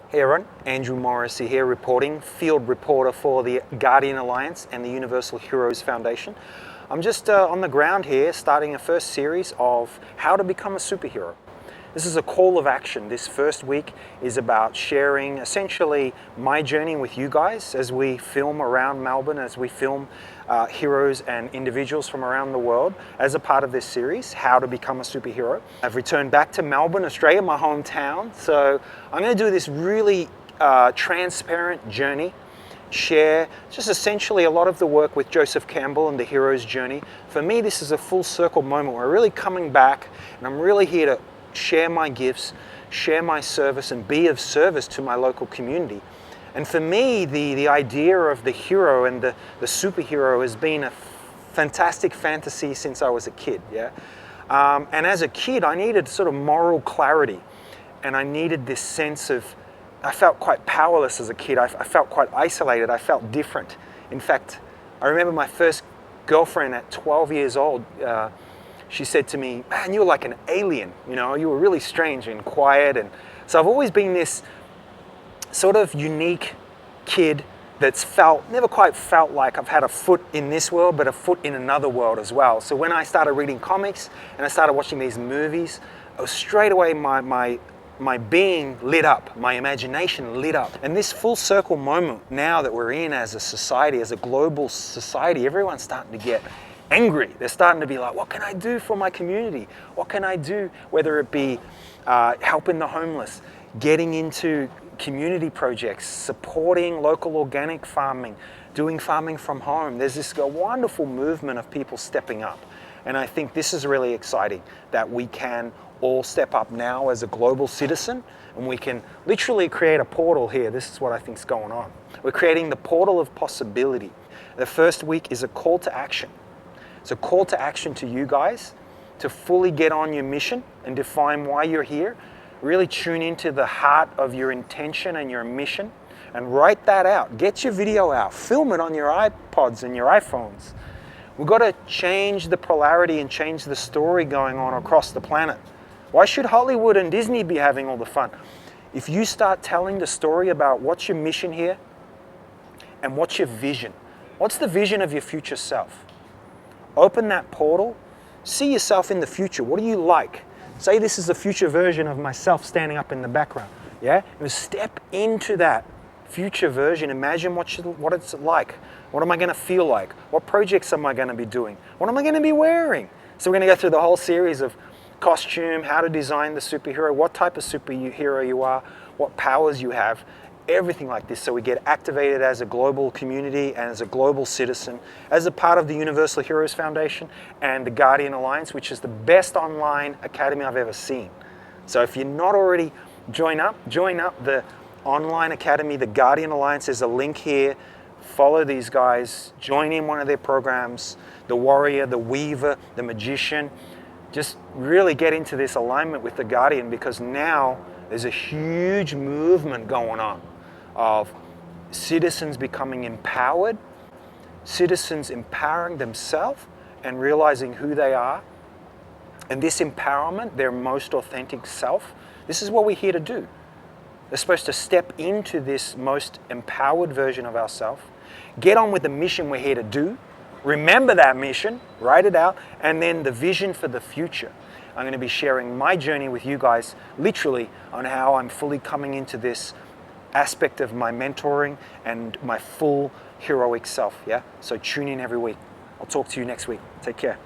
Hey everyone, Andrew Morrissey here reporting, field reporter for the Guardian Alliance and the Universal Heroes Foundation. I'm just on the ground here starting a first series of how to become a superhero. This is a call of action. This first week is about sharing essentially my journey with you guys as we film around Melbourne, as we film heroes and individuals from around the world as a part of this series, How to Become a Superhero. I've returned back to Melbourne, Australia, my hometown. So I'm going to do this really transparent journey, share just essentially a lot of the work with Joseph Campbell and the hero's journey. For me, this is a full circle moment where I'm really coming back and I'm really here to share my gifts, share my service, and be of service to my local community. And for me, the idea of the hero and the superhero has been a fantastic fantasy since I was a kid. And as a kid, I needed sort of moral clarity, and I needed this sense of, I felt quite powerless as a kid. I felt quite isolated. I felt different. In fact, I remember my first girlfriend at 12 years old. She said to me, "Man, you're like an alien, you know, you were really strange and quiet." And so I've always been this sort of unique kid that's never quite felt like I've had a foot in this world, but a foot in another world as well. So when I started reading comics and I started watching these movies, straight away my being lit up, my imagination lit up. And this full circle moment now that we're in as a society, as a global society, everyone's starting to get angry. They're starting to be like, what can I do for my community? What can I do? Whether it be helping the homeless, getting into community projects, supporting local organic farming, doing farming from home. There's this wonderful movement of people stepping up. And I think this is really exciting that we can all step up now as a global citizen, and we can literally create a portal here. This is what I think is going on. We're creating the portal of possibility. The first week is a call to action. It's a call to action to you guys to fully get on your mission and define why you're here. Really tune into the heart of your intention and your mission and write that out. Get your video out. Film it on your iPods and your iPhones. We've got to change the polarity and change the story going on across the planet. Why should Hollywood and Disney be having all the fun? If you start telling the story about what's your mission here and what's your vision, what's the vision of your future self? Open that portal, see yourself in the future. What do you like? Say this is the future version of myself standing up in the background. And step into that future version. Imagine what it's like. What am I going to feel like? What projects am I going to be doing? What am I going to be wearing? So we're going to go through the whole series of costume, how to design the superhero, what type of superhero you are, what powers you have, everything like this, so we get activated as a global community and as a global citizen, as a part of the Universal Heroes Foundation and the Guardian Alliance, which is the best online academy I've ever seen. So if you're not already join up the online academy, the Guardian Alliance. There's a link here. Follow these guys, join in one of their programs, the warrior, the weaver, the magician. Just really get into this alignment with the Guardian, because now there's a huge movement going on of citizens becoming empowered, citizens empowering themselves and realizing who they are. And this empowerment, their most authentic self, this is what we're here to do. They're supposed to step into this most empowered version of ourselves, get on with the mission we're here to do, remember that mission, write it out, and then the vision for the future. I'm going to be sharing my journey with you guys, literally, on how I'm fully coming into this aspect of my mentoring and my full heroic self. So tune in every week. I'll talk to you next week. Take care.